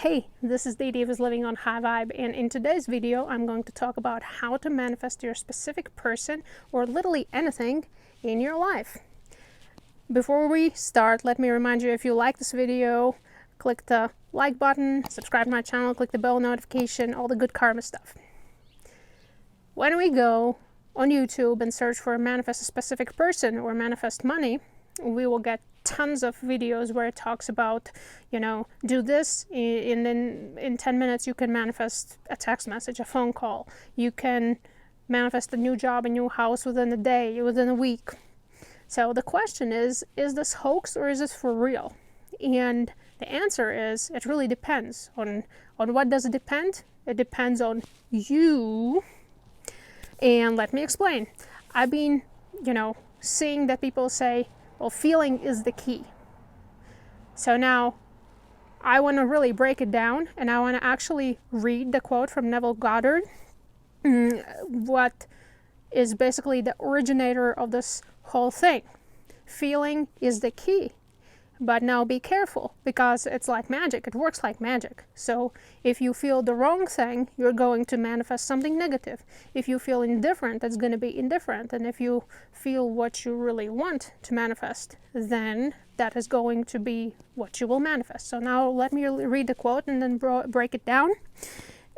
Hey, this is Dee Davis living on High Vibe, and in today's video I'm going to talk about how to manifest your specific person or literally anything in your life. Before we start, let me remind you, if you like this video, click the like button, subscribe to my channel, click the bell notification, all the good karma stuff. When we go on YouTube and search for manifest a specific person or manifest money, we will get tons of videos where it talks about, do this in 10 minutes you can manifest a text message, a phone call. You can manifest a new job, a new house within a day, within a week. So the question is this hoax or is this for real? And the answer is, it really depends. On what does it depend? It depends on you. And let me explain. I've been, seeing that people say, well, feeling is the key. So now I want to really break it down, and I want to actually read the quote from Neville Goddard, what is basically the originator of this whole thing. Feeling is the key. But now be careful, because it's like magic. It works like magic. So if you feel the wrong thing, you're going to manifest something negative. If you feel indifferent, it's going to be indifferent. And if you feel what you really want to manifest, then that is going to be what you will manifest. So now let me read the quote and then break it down.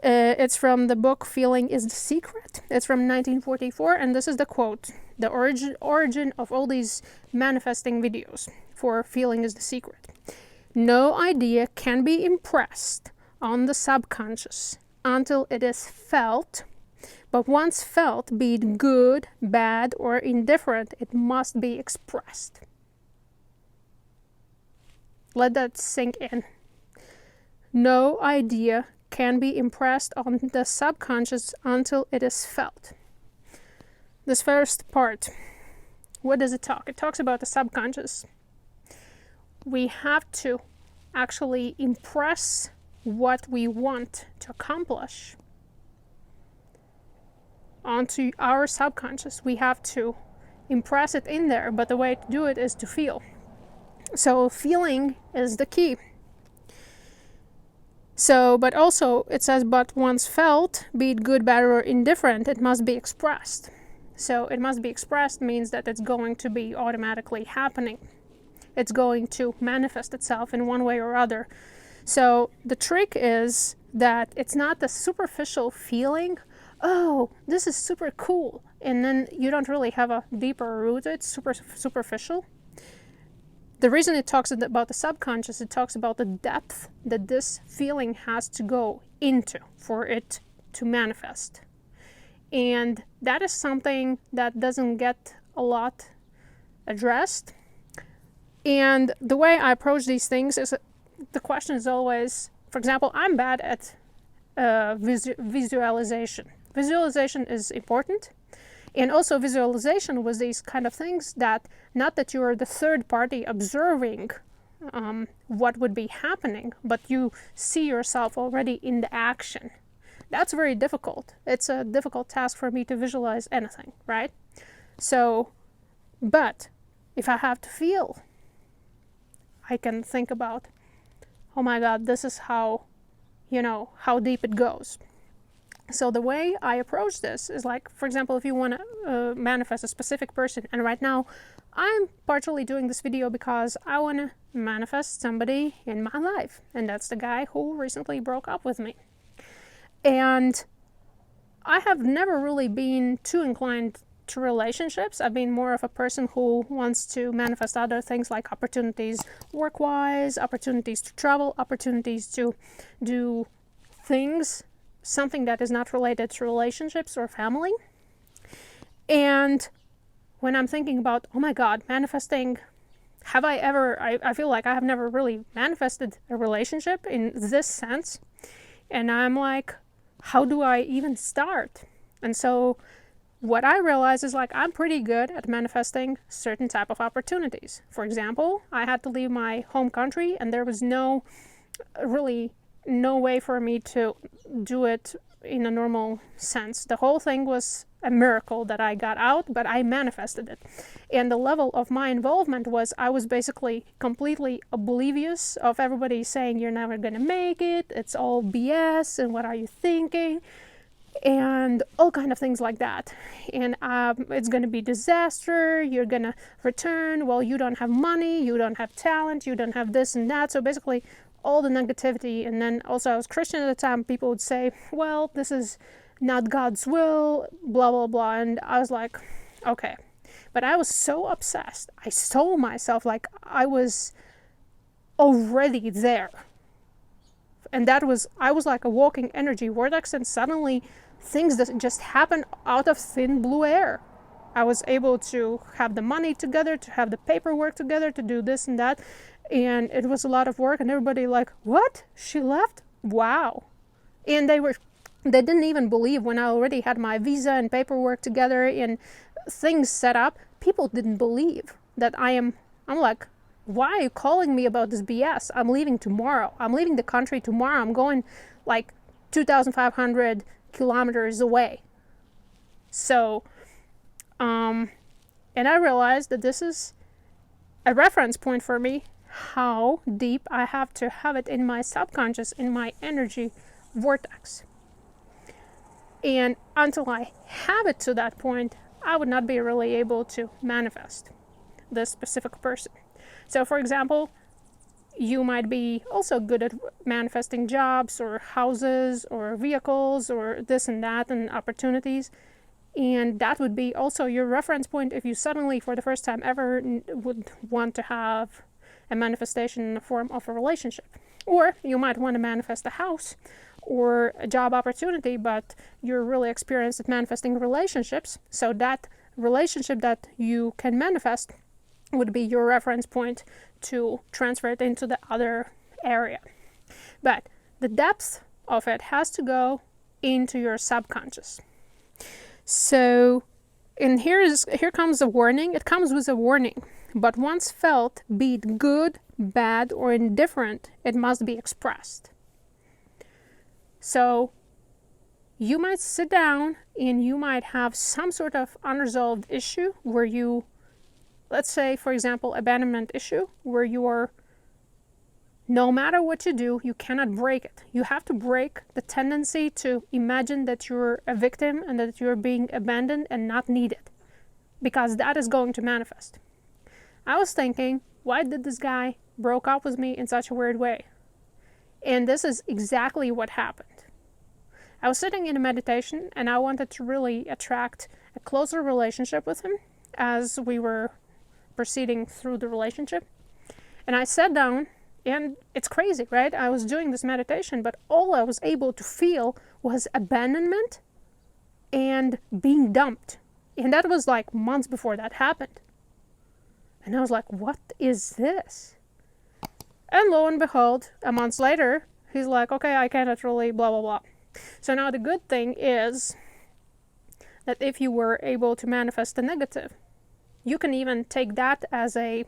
It's from the book Feeling is the Secret. It's from 1944, and this is the quote. The origin of all these manifesting videos for Feeling is the Secret. No idea can be impressed on the subconscious until it is felt, but once felt, be it good, bad, or indifferent, it must be expressed. Let that sink in. No idea can be impressed on the subconscious until it is felt. This first part, what does it talk? It talks about the subconscious. We have to actually impress what we want to accomplish onto our subconscious. We have to impress it in there, but the way to do it is to feel. So feeling is the key. So, but also it says, but once felt, be it good, bad, or indifferent, it must be expressed. So it must be expressed means that it's going to be automatically happening. It's going to manifest itself in one way or other. So the trick is that it's not the superficial feeling, oh, this is super cool, and then you don't really have a deeper root. It's superficial. The reason it talks about the subconscious, it talks about the depth that this feeling has to go into for it to manifest. And that is something that doesn't get a lot addressed. And the way I approach these things is, the question is always, for example, I'm bad at visualization. Visualization is important. And also visualization was these kind of things that, not that you're the third party observing what would be happening, but you see yourself already in the action. That's very difficult. It's a difficult task for me to visualize anything, right? So, but if I have to feel, I can think about, oh my God, this is how, how deep it goes. So the way I approach this is like, for example, if you want to manifest a specific person, and right now I'm partially doing this video because I want to manifest somebody in my life, and that's the guy who recently broke up with me. And I have never really been too inclined to relationships. I've been more of a person who wants to manifest other things, like opportunities work-wise, opportunities to travel, opportunities to do things, something that is not related to relationships or family. And when I'm thinking about, oh my God, manifesting, I feel like I have never really manifested a relationship in this sense. And I'm like, how do I even start? And so what I realize is, like, I'm pretty good at manifesting certain type of opportunities. For example, I had to leave my home country, and there was no way for me to do it in a normal sense. The whole thing was a miracle that I got out, but I manifested it. And the level of my involvement was I was basically completely oblivious of everybody saying you're never gonna make it, it's all BS, and what are you thinking? And all kind of things like that. And it's going to be disaster, you're going to return, well, you don't have money, you don't have talent, you don't have this and that. So basically all the negativity. And then also I was Christian at the time, people would say, well, this is not God's will, blah, blah, blah. And I was like, okay. But I was so obsessed. I saw myself like I was already there. And I was like a walking energy vortex, and suddenly things that just happened out of thin blue air. I was able to have the money together, to have the paperwork together, to do this and that. And it was a lot of work, and everybody like, what? She left? Wow. And they didn't even believe when I already had my visa and paperwork together and things set up. People didn't believe that I'm like, why are you calling me about this BS? I'm leaving tomorrow. I'm leaving the country tomorrow. I'm going like 2,500 kilometers away. So, and I realized that this is a reference point for me, how deep I have to have it in my subconscious, in my energy vortex. And until I have it to that point, I would not be really able to manifest this specific person. So for example, you might be also good at manifesting jobs or houses or vehicles or this and that and opportunities. And that would be also your reference point if you suddenly, for the first time ever, would want to have a manifestation in the form of a relationship. Or you might want to manifest a house or a job opportunity, but you're really experienced at manifesting relationships. So that relationship that you can manifest would be your reference point to transfer it into the other area. But the depth of it has to go into your subconscious. So, and here comes a warning. It comes with a warning. But once felt, be it good, bad, or indifferent, it must be expressed. So, you might sit down and you might have some sort of unresolved issue where you, let's say, for example, abandonment issue, where you are, no matter what you do, you cannot break it. You have to break the tendency to imagine that you're a victim and that you're being abandoned and not needed, because that is going to manifest. I was thinking, why did this guy broke up with me in such a weird way? And this is exactly what happened. I was sitting in a meditation and I wanted to really attract a closer relationship with him as we were proceeding through the relationship. And I sat down, and it's crazy, right? I was doing this meditation, but all I was able to feel was abandonment and being dumped. And that was like months before that happened. And I was like, what is this? And lo and behold, a month later, he's like, okay, I cannot really blah, blah, blah. So now the good thing is that if you were able to manifest the negative, you can even take that as a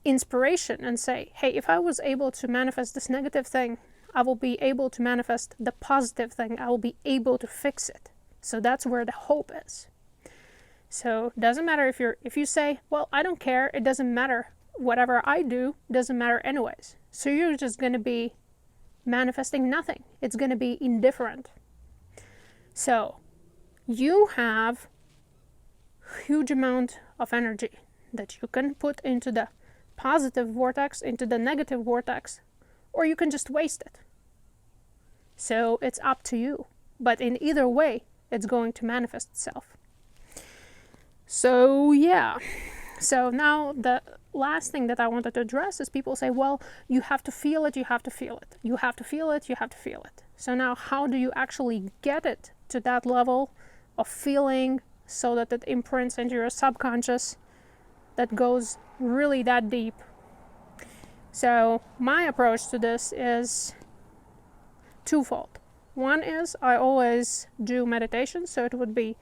inspiration and say, hey, if I was able to manifest this negative thing, I will be able to manifest the positive thing. I will be able to fix it. So that's where the hope is. So it doesn't matter if you say, well, I don't care, it doesn't matter. Whatever I do doesn't matter anyways. So you're just going to be manifesting nothing. It's going to be indifferent. So you have huge amount of energy that you can put into the positive vortex, into the negative vortex, or you can just waste it. So it's up to you. But in either way, it's going to manifest itself. So yeah. So now the last thing that I wanted to address is people say, well, you have to feel it, you have to feel it. You have to feel it, you have to feel it. So now how do you actually get it to that level of feeling so that it imprints into your subconscious that goes really that deep? So my approach to this is twofold. One is I always do meditation, so it would be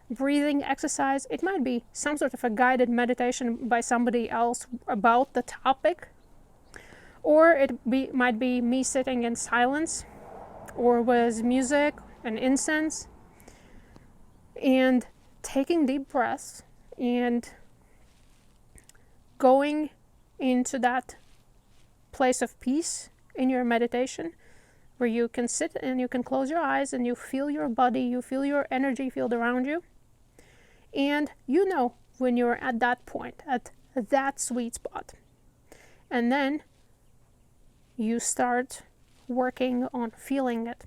breathing exercise. It might be some sort of a guided meditation by somebody else about the topic, or it might be me sitting in silence or with music and incense, and taking deep breaths and going into that place of peace in your meditation, where you can sit and you can close your eyes and you feel your body, you feel your energy field around you. And you know when you're at that point, at that sweet spot. And then you start working on feeling it.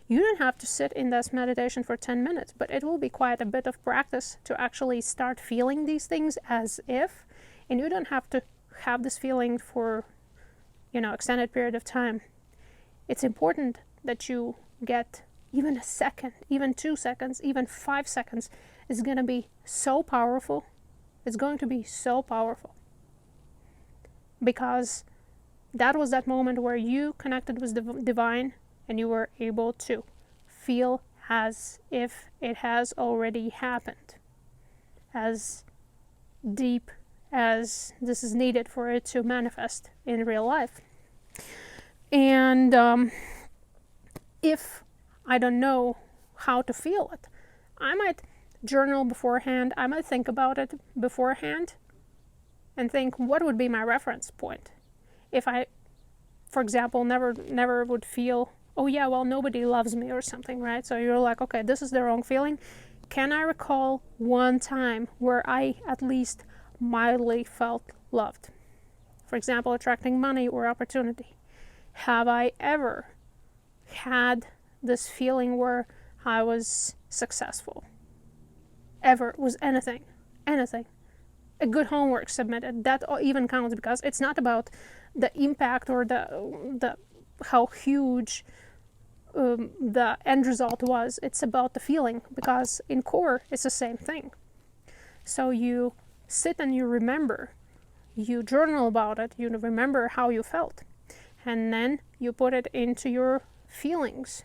You don't have to sit in this meditation for 10 minutes, but it will be quite a bit of practice to actually start feeling these things as if, and you don't have to have this feeling for, extended period of time. It's important that you get even a second, even 2 seconds, even 5 seconds is going to be so powerful. It's going to be so powerful. Because that was that moment where you connected with the divine and you were able to feel as if it has already happened. As deep as this is needed for it to manifest in real life. And if I don't know how to feel it, I might journal beforehand, I might think about it beforehand and think, what would be my reference point? If I, for example, never would feel, oh yeah, well, nobody loves me or something, right? So you're like, okay, this is the wrong feeling. Can I recall one time where I at least mildly felt loved? For example, attracting money or opportunity. Have I ever had this feeling where I was successful? Ever was anything. A good homework submitted, that even counts, because it's not about the impact or the how huge the end result was. It's about the feeling, because in core it's the same thing. So you sit and you remember, you journal about it, you remember how you felt, and then you put it into your feelings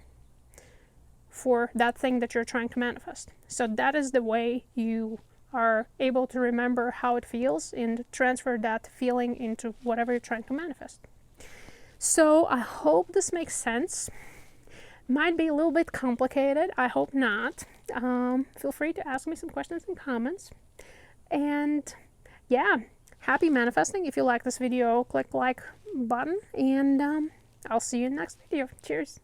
for that thing that you're trying to manifest. So that is the way you are able to remember how it feels and transfer that feeling into whatever you're trying to manifest. So I hope this makes sense. Might be a little bit complicated. I hope not. Feel free to ask me some questions and comments. And yeah, happy manifesting. If you like this video, click like button, and I'll see you in the next video. Cheers.